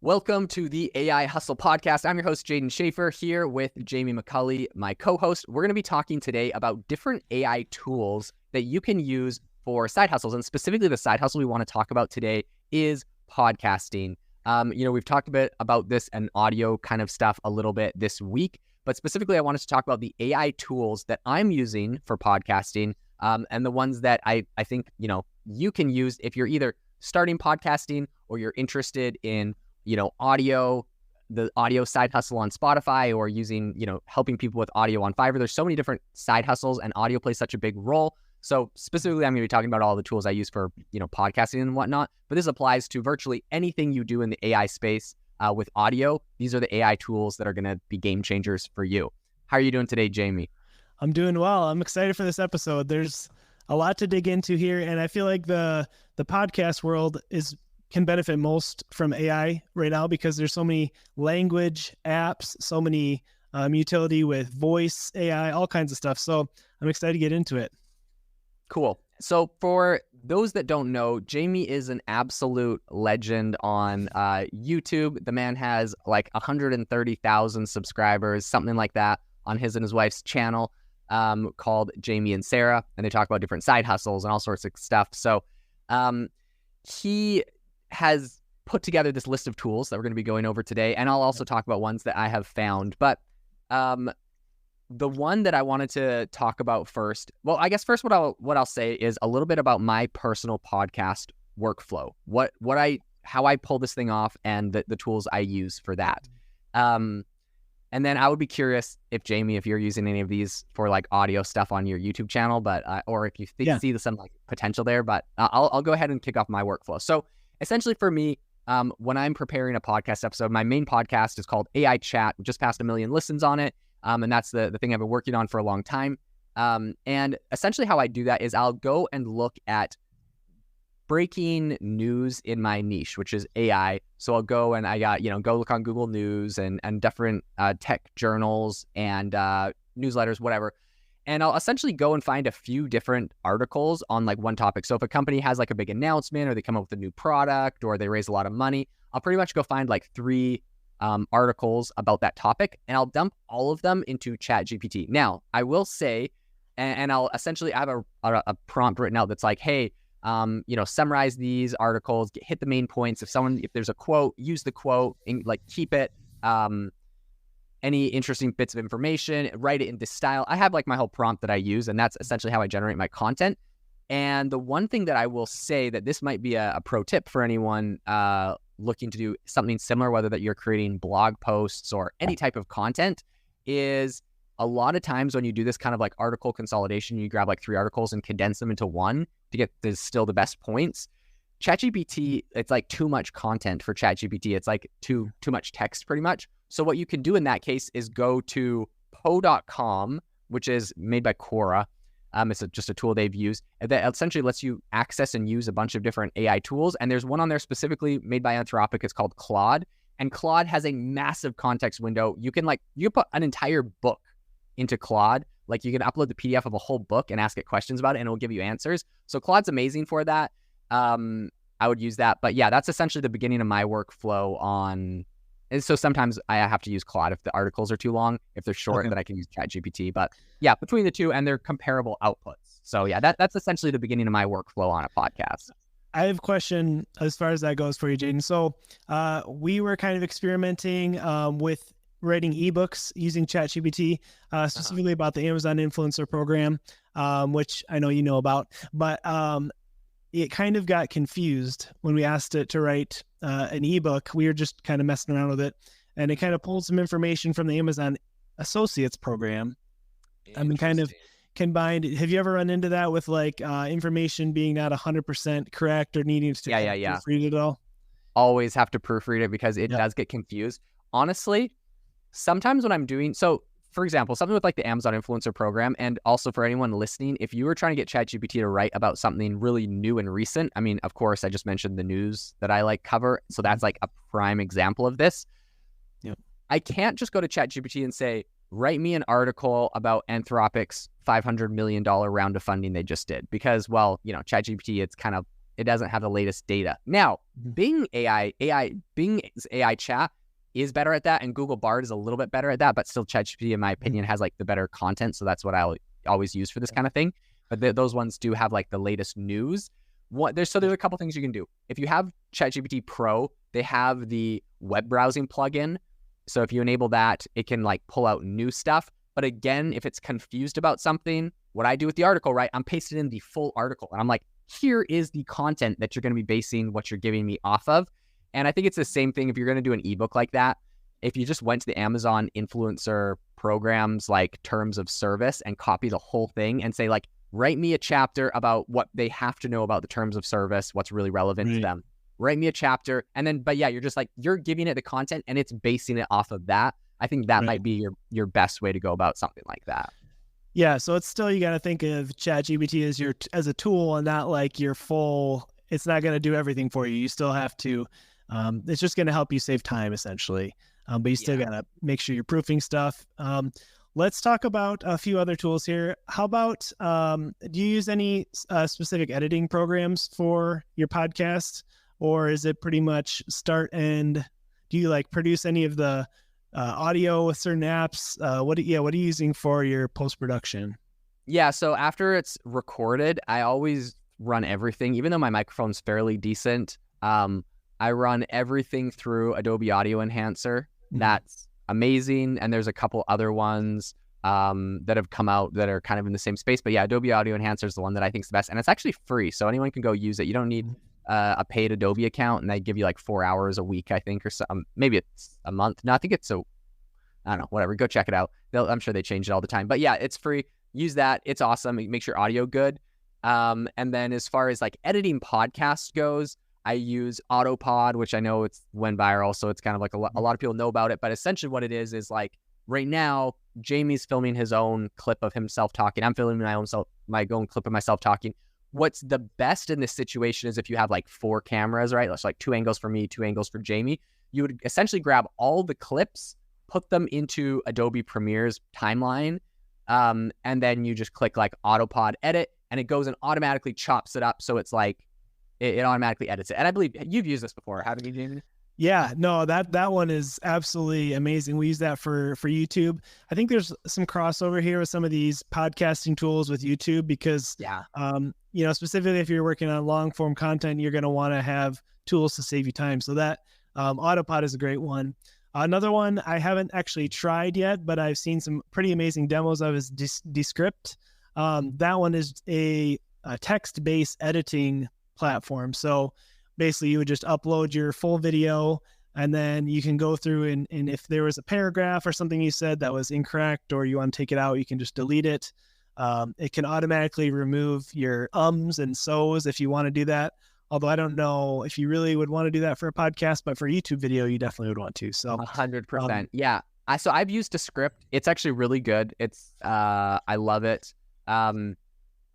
Welcome to the AI Hustle Podcast. I'm your host, Jaden Schaefer, here with Jamie McCulley, my co-host. We're going to be talking today about different AI tools that you can use for side hustles. And specifically, the side hustle we want to talk about today is podcasting. We've talked a bit about this and audio kind of stuff a little bit this week, but specifically, I wanted to talk about the AI tools that I'm using for podcasting and the ones that I think, you can use if you're either starting podcasting or you're interested in audio, the audio side hustle on Spotify, or using, helping people with audio on Fiverr. There's so many different side hustles, and audio plays such a big role. So specifically, I'm going to be talking about all the tools I use for, podcasting and whatnot, but this applies to virtually anything you do in the AI space with audio. These are the AI tools that are going to be game changers for you. How are you doing today, Jamie? I'm doing well. I'm excited for this episode. There's a lot to dig into here, and I feel like the podcast world can benefit most from AI right now because there's so many language apps, so many utility with voice AI, all kinds of stuff. So I'm excited to get into it. Cool. So for those that don't know, Jamie is an absolute legend on YouTube. The man has like 130,000 subscribers, something like that, on his and his wife's channel called Jamie and Sarah. And they talk about different side hustles and all sorts of stuff. So he has put together this list of tools that we're going to be going over today. And I'll also talk about ones that I have found. But the one that I wanted to talk about first, well, I guess first what I'll say is a little bit about my personal podcast workflow, how I pull this thing off, and the tools I use for that. And then I would be curious if you're using any of these for like audio stuff on your YouTube channel, but or if you see some like potential there. But I'll go ahead and kick off my workflow. So essentially for me, when I'm preparing a podcast episode, my main podcast is called AI Chat. We just passed 1 million listens on it. And that's the thing I've been working on for a long time. And essentially how I do that is I'll go and look at breaking news in my niche, which is AI. So I'll go and go look on Google News and different tech journals and newsletters, whatever. And I'll essentially go and find a few different articles on like one topic. So if a company has like a big announcement, or they come up with a new product, or they raise a lot of money, I'll pretty much go find like 3 articles about that topic, and I'll dump all of them into ChatGPT. Now, I will say, and I'll essentially have a prompt written out that's like, hey, summarize these articles, hit the main points. If there's a quote, use the quote, and like keep it. Any interesting bits of information, write it in this style. I have like my whole prompt that I use, and that's essentially how I generate my content. And the one thing that I will say that this might be a pro tip for anyone looking to do something similar, whether that you're creating blog posts or any type of content, is a lot of times when you do this kind of like article consolidation, you grab like 3 articles and condense them into one to get still the best points. ChatGPT, it's like too much content for ChatGPT. It's like too much text pretty much. So what you can do in that case is go to Poe.com, which is made by Quora. It's just a tool they've used that essentially lets you access and use a bunch of different AI tools. And there's one on there specifically made by Anthropic. It's called Claude. And Claude has a massive context window. You can put an entire book into Claude. Like you can upload the PDF of a whole book and ask it questions about it, and it'll give you answers. So Claude's amazing for that. I would use that. But yeah, that's essentially the beginning of my workflow on. And so sometimes I have to use Claude if the articles are too long. If they're short, then I can use ChatGPT. But yeah, between the two, and they're comparable outputs. So yeah, that's essentially the beginning of my workflow on a podcast. I have a question as far as that goes for you, Jaden. So we were kind of experimenting with writing ebooks using ChatGPT, specifically about the Amazon Influencer Program, which I know you know about. But it kind of got confused when we asked it to write an ebook. We were just kind of messing around with it, and it kind of pulled some information from the Amazon Associates program. I mean, kind of combined. Have you ever run into that with like information being not 100% correct or needing to proofread it all? Always have to proofread it because it does get confused. Honestly, sometimes when I'm doing so, for example, something with like the Amazon Influencer Program, and also for anyone listening, if you were trying to get ChatGPT to write about something really new and recent, I mean, of course, I just mentioned the news that I like cover. So that's like a prime example of this. Yep. I can't just go to ChatGPT and say, write me an article about Anthropic's $500 million round of funding they just did, because, well, ChatGPT, it doesn't have the latest data. Now, Bing's AI chat is better at that, and Google Bard is a little bit better at that, but still ChatGPT, in my opinion, has like the better content. So that's what I'll always use for this kind of thing. But those ones do have like the latest news. There's a couple things you can do. If you have ChatGPT Pro, they have the web browsing plugin. So if you enable that, it can like pull out new stuff. But again, if it's confused about something, what I do with the article, right, I'm pasting in the full article. And I'm like, here is the content that you're going to be basing what you're giving me off of. And I think it's the same thing if you're going to do an ebook like that. If you just went to the Amazon influencer programs like terms of service and copy the whole thing and say like, write me a chapter about what they have to know about the terms of service, what's really relevant to them. Write me a chapter. And then, but yeah, you're just like, you're giving it the content and it's basing it off of that. I think that might be your best way to go about something like that. Yeah. So it's still, you got to think of ChatGPT as a tool and not like your full, it's not going to do everything for you. You still have to, it's just going to help you save time essentially. But you still got to make sure you're proofing stuff. Let's talk about a few other tools here. How about, do you use any specific editing programs for your podcast, or is it pretty much start and do you like produce any of the audio with certain apps? What are you using for your post-production? Yeah. So after it's recorded, I always run everything, even though my microphone's fairly decent. I run everything through Adobe Audio Enhancer. That's amazing. And there's a couple other ones that have come out that are kind of in the same space. But yeah, Adobe Audio Enhancer is the one that I think is the best. And it's actually free. So anyone can go use it. You don't need a paid Adobe account. And they give you like 4 hours a week, I think, or something. Maybe it's a month. No, I think it's I don't know, whatever. Go check it out. I'm sure they change it all the time. But yeah, it's free. Use that. It's awesome. It makes your audio good. And then as far as like editing podcasts goes, I use Autopod, which I know it's went viral, so it's kind of like a lot of people know about it. But essentially what it is like right now, Jamie's filming his own clip of himself talking. I'm filming my own clip of myself talking. What's the best in this situation is if you have like 4 cameras, right? That's like 2 angles for me, 2 angles for Jamie. You would essentially grab all the clips, put them into Adobe Premiere's timeline, and then you just click like Autopod edit, and it goes and automatically chops it up. So it's like, it automatically edits it. And I believe you've used this before, haven't you, Jamie? Yeah, no, that one is absolutely amazing. We use that for YouTube. I think there's some crossover here with some of these podcasting tools with YouTube because, specifically if you're working on long form content, you're going to want to have tools to save you time. So that Autopod is a great one. Another one I haven't actually tried yet, but I've seen some pretty amazing demos of is Descript. That one is a text-based editing platform. So basically you would just upload your full video and then you can go through and if there was a paragraph or something you said that was incorrect or you want to take it out, you can just delete it. It can automatically remove your ums and so's if you want to do that. Although I don't know if you really would want to do that for a podcast, but for a YouTube video, you definitely would want to. So 100%. Yeah. So I've used Descript. It's actually really good. It's I love it.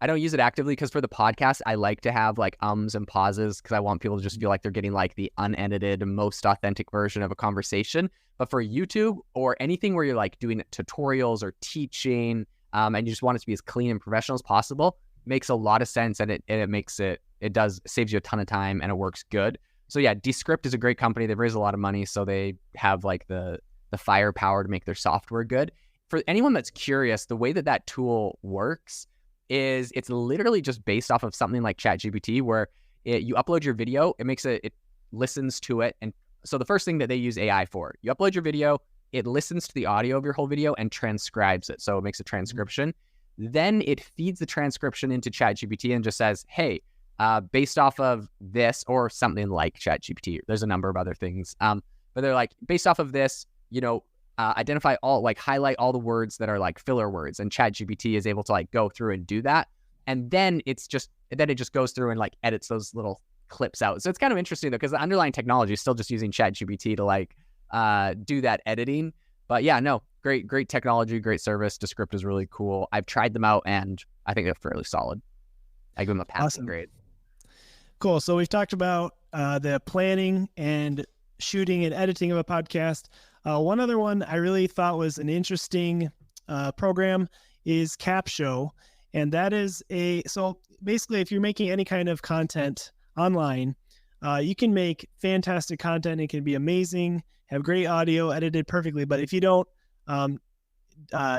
I don't use it actively because for the podcast, I like to have like ums and pauses because I want people to just feel like they're getting like the unedited, most authentic version of a conversation. But for YouTube or anything where you're like doing tutorials or teaching and you just want it to be as clean and professional as possible, makes a lot of sense and it saves you a ton of time and it works good. So yeah, Descript is a great company. They've raised a lot of money, so they have like the firepower to make their software good. For anyone that's curious, the way that tool works is it's literally just based off of something like ChatGPT where you upload your video, it listens to it. And so the first thing that they use AI for, you upload your video, it listens to the audio of your whole video and transcribes it. So it makes a transcription. Then it feeds the transcription into ChatGPT and just says, hey, based off of this or something like ChatGPT, there's a number of other things. But they're like, based off of this, identify highlight all the words that are like filler words, and ChatGPT is able to like go through and do that. And then it just goes through and like edits those little clips out. So it's kind of interesting though, because the underlying technology is still just using ChatGPT to like do that editing. But yeah, no, great technology, great service. Descript is really cool. I've tried them out and I think they're fairly solid. I give them a passing grade. Cool. So we've talked about the planning and shooting and editing of a podcast. One other one I really thought was an interesting program is CapShow. And that is so basically if you're making any kind of content online, you can make fantastic content. It can be amazing, have great audio, edited perfectly. But if you don't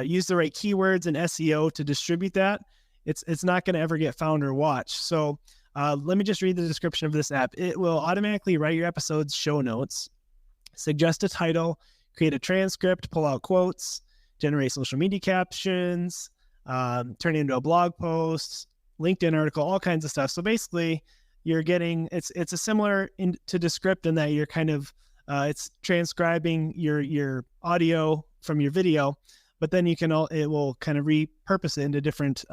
use the right keywords and SEO to distribute that, it's not going to ever get found or watched. So let me just read the description of this app. It will automatically write your episode's show notes, suggest a title, create a transcript, pull out quotes, generate social media captions, turn it into a blog post, LinkedIn article, all kinds of stuff. So basically, you're getting it's a similar to Descript in that you're kind of it's transcribing your audio from your video, but then it will kind of repurpose it into different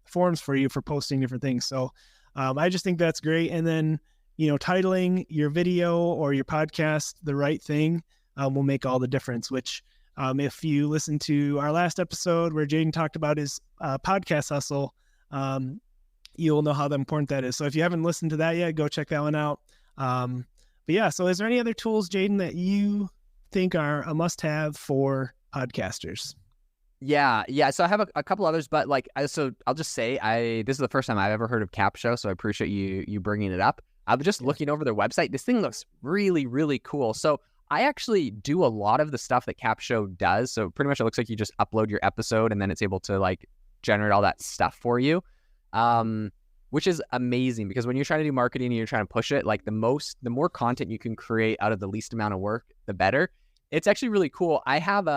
forms for you for posting different things. So I just think that's great. And then titling your video or your podcast the right thing will make all the difference. Which if you listen to our last episode where Jaden talked about his podcast hustle, you'll know how important that is. So if you haven't listened to that yet, go check that one out. But yeah, so is there any other tools, Jaden, that you think are a must-have for podcasters? Yeah. So I have a couple others, but so I'll just say this is the first time I've ever heard of Capsho, so I appreciate you bringing it up. I was just looking over their website. This thing looks really, really cool. So I actually do a lot of the stuff that Capsho does. So pretty much it looks like you just upload your episode and then it's able to generate all that stuff for you, which is amazing because when you're trying to do marketing and you're trying to push it, the more content you can create out of the least amount of work, the better. It's actually really cool. I have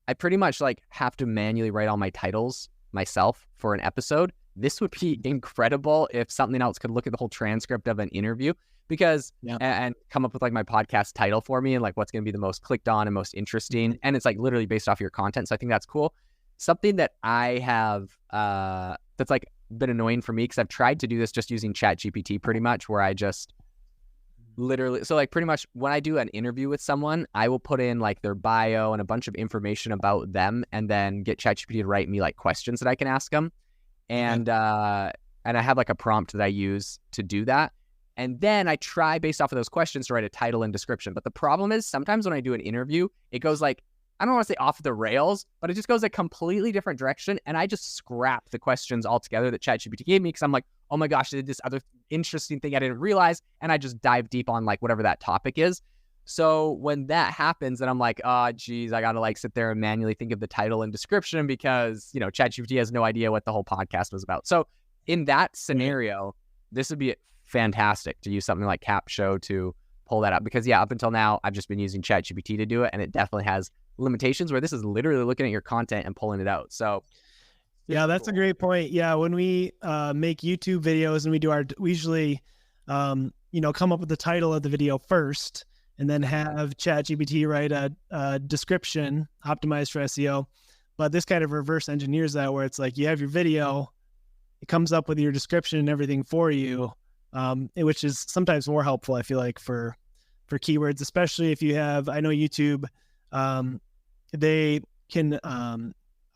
I pretty much have to manually write all my titles myself for an episode. This would be incredible if something else could look at the whole transcript of an interview because and come up with my podcast title for me and what's going to be the most clicked on and most interesting. And it's literally based off your content. So I think that's cool. Something that I have that's been annoying for me because I've tried to do this just using ChatGPT pretty much, where I just literally pretty much when I do an interview with someone, I will put in their bio and a bunch of information about them and then get ChatGPT to write me questions that I can ask them. And I have a prompt that I use to do that. And then I try based off of those questions to write a title and description. But the problem is sometimes when I do an interview, it goes I don't want to say off the rails, but it just goes a completely different direction. And I just scrap the questions altogether that ChatGPT gave me because I'm like, oh my gosh, they did this other interesting thing I didn't realize. And I just dive deep on whatever that topic is. So when that happens, then I'm like, oh, geez, I got to sit there and manually think of the title and description because, ChatGPT has no idea what the whole podcast was about. So in that scenario, this would be fantastic to use something like Capsho to pull that up because up until now, I've just been using ChatGPT to do it. And it definitely has limitations where this is literally looking at your content and pulling it out. So yeah, that's a great point. Yeah. When we make YouTube videos and we usually, come up with the title of the video first and then have ChatGPT write a description optimized for SEO. But this kind of reverse engineers that where it's you have your video, it comes up with your description and everything for you, which is sometimes more helpful, I feel for keywords, especially if you have, I know YouTube, they can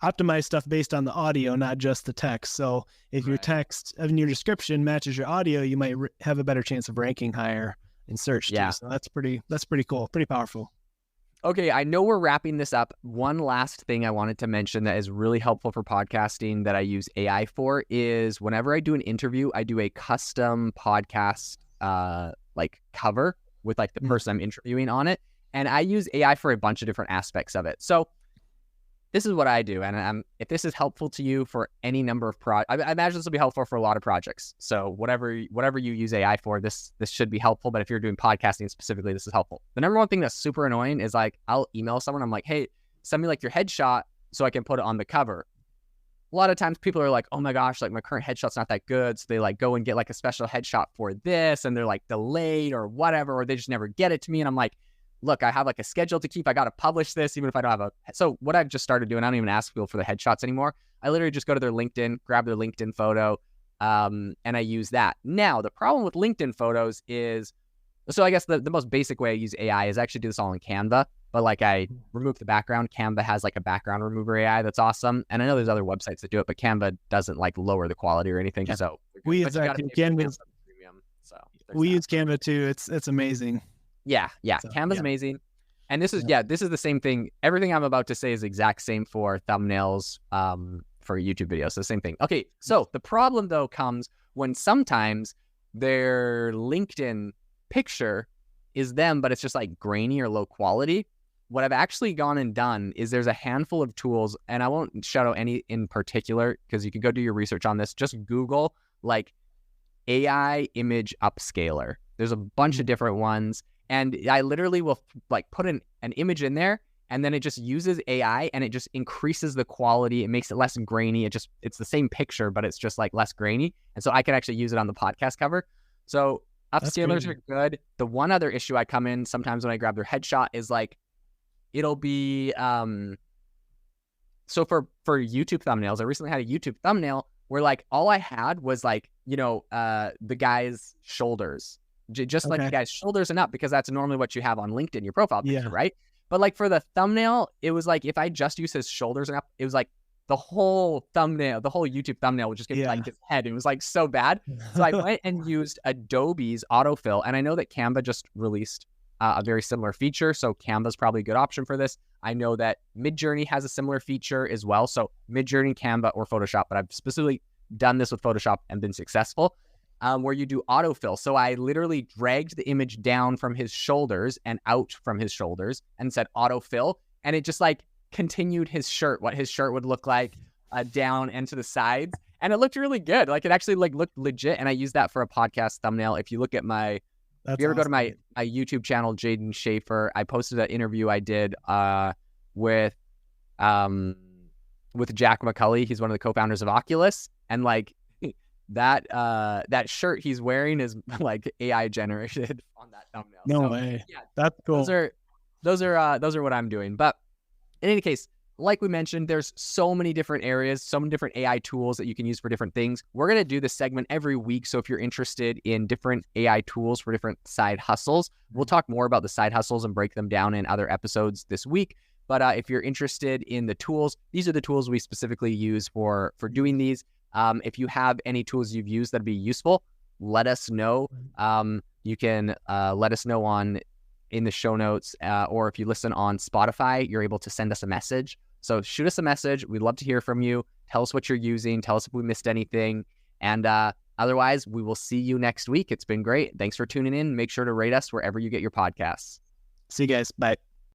optimize stuff based on the audio, not just the text. So if your text in your description matches your audio, you might have a better chance of ranking higher in search too. So that's pretty cool, pretty powerful. Okay, I know we're wrapping this up. One last thing I wanted to mention that is really helpful for podcasting that I use AI for is whenever I do an interview, I do a custom podcast cover with the person I'm interviewing on it. And I use AI for a bunch of different aspects of it. So this is what I do. And if this is helpful to you for any number of I imagine this will be helpful for a lot of projects. So whatever you use AI for, this should be helpful. But if you're doing podcasting specifically, this is helpful. The number one thing that's super annoying is I'll email someone. I'm like, hey, send me your headshot so I can put it on the cover. A lot of times people are like, oh my gosh, my current headshot's not that good. So they go and get a special headshot for this and they're delayed or whatever, or they just never get it to me. And I'm like, look, I have a schedule to keep. I got to publish this even if I don't have so what I've just started doing, I don't even ask people for the headshots anymore. I literally just go to their LinkedIn, grab their LinkedIn photo, and I use that. Now, the problem with LinkedIn photos is, so I guess the most basic way I use AI is I actually do this all in Canva, but I remove the background. Canva has a background remover AI that's awesome. And I know there's other websites that do it, but Canva doesn't lower the quality or anything. Yeah. So we use Canva. We use Canva too. It's amazing. Yeah. So, Canva's amazing. And this is the same thing. Everything I'm about to say is exact same for thumbnails, for YouTube videos. So same thing. Okay. So the problem though comes when sometimes their LinkedIn picture is them, but it's just like grainy or low quality. What I've actually gone and done is there's a handful of tools, and I won't shout out any in particular because you can go do your research on this. Just Google like AI image upscaler. There's a bunch of different ones, and I literally will like put an image in there, and then it just uses AI and it just increases the quality. It makes it less grainy. It's the same picture, but it's just like less grainy. And so I can actually use it on the podcast cover. So upscalers are good. The one other issue I come in sometimes when I grab their headshot is like, it'll be, so for YouTube thumbnails, I recently had a YouTube thumbnail where like all I had was like, the guy's shoulders, just like the guy's shoulders and up, because that's normally what you have on LinkedIn, your profile picture, right? But like for the thumbnail, it was like, if I just use his shoulders and up, it was like the whole thumbnail, the whole YouTube thumbnail would just get like his head. It was like so bad. So I went and used Adobe's autofill. And I know that Canva just released a very similar feature. So Canva's probably a good option for this. I know that Midjourney has a similar feature as well. So Midjourney, Canva, or Photoshop, but I've specifically done this with Photoshop and been successful. Where you do autofill. So I literally dragged the image down from his shoulders and out from his shoulders and said autofill. And it just like continued his shirt, what his shirt would look like down and to the sides. And it looked really good. Like it actually like looked legit. And I used that for a podcast thumbnail. If you look at my, if you ever go to my YouTube channel, Jaden Schaefer, I posted an interview I did with Jack McCulley. He's one of the co-founders of Oculus. And like, that shirt he's wearing is like AI generated on that thumbnail. No way. Yeah, that's cool. Those are what I'm doing. But in any case, like we mentioned, there's so many different areas, so many different AI tools that you can use for different things. We're going to do this segment every week. So if you're interested in different AI tools for different side hustles, we'll talk more about the side hustles and break them down in other episodes this week. But if you're interested in the tools, these are the tools we specifically use for doing these. If you have any tools you've used that'd be useful, let us know. You can let us know in the show notes, or if you listen on Spotify, you're able to send us a message. So shoot us a message. We'd love to hear from you. Tell us what you're using. Tell us if we missed anything. And otherwise, we will see you next week. It's been great. Thanks for tuning in. Make sure to rate us wherever you get your podcasts. See you guys. Bye.